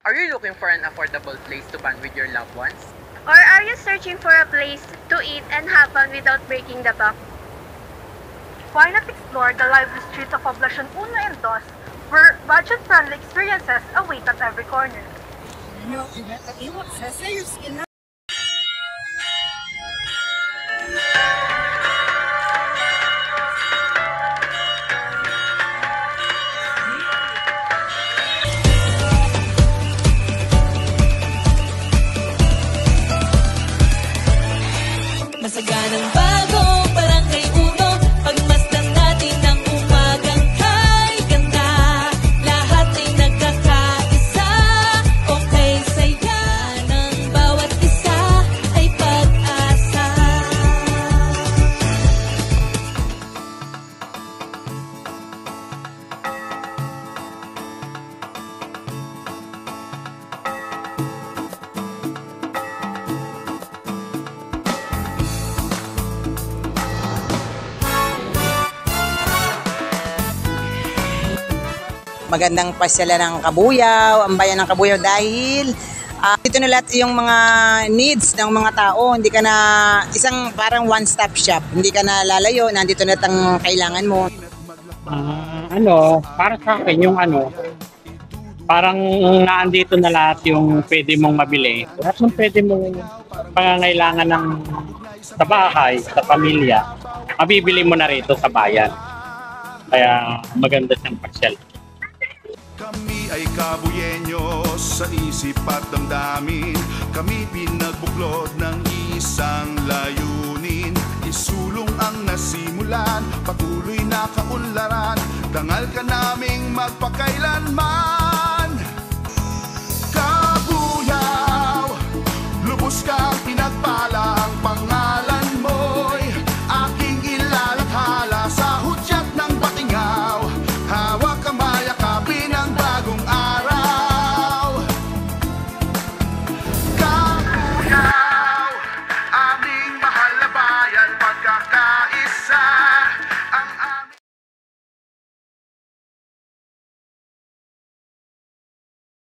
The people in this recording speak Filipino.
Are you looking for an affordable place to bond with your loved ones? Or are you searching for a place to eat and have fun without breaking the bank? Why not explore the lively streets of Poblacion 1 and 2, where budget-friendly experiences await at every corner? Masaganang bagong barangay uno, pagmasdan natin ang umagang kay ganda. Lahat ay nagkakaisa, okay saya ng bawat isa ay pag-asa. Magandang pasyalan ng Kabuyaw, ang bayan ng Kabuyaw dahil dito na lahat yung mga needs ng mga tao. Hindi ka na isang parang one-stop shop. Hindi ka na lalayo, nandito na ang kailangan mo. Para sa akin yung parang naandito na lahat yung pwede mong mabili. Lahat ng pwede mong pangangailangan ng sa bahay, sa pamilya, mabibili mo na rito sa bayan. Kaya maganda siyang pasyal. Kami ay Kabuyenyo sa isip at damdamin. Kami pinagbuklod ng isang layunin. Isulong ang nasimulan, patuloy na kaunlaran. Dangal ka naming magpakailanman.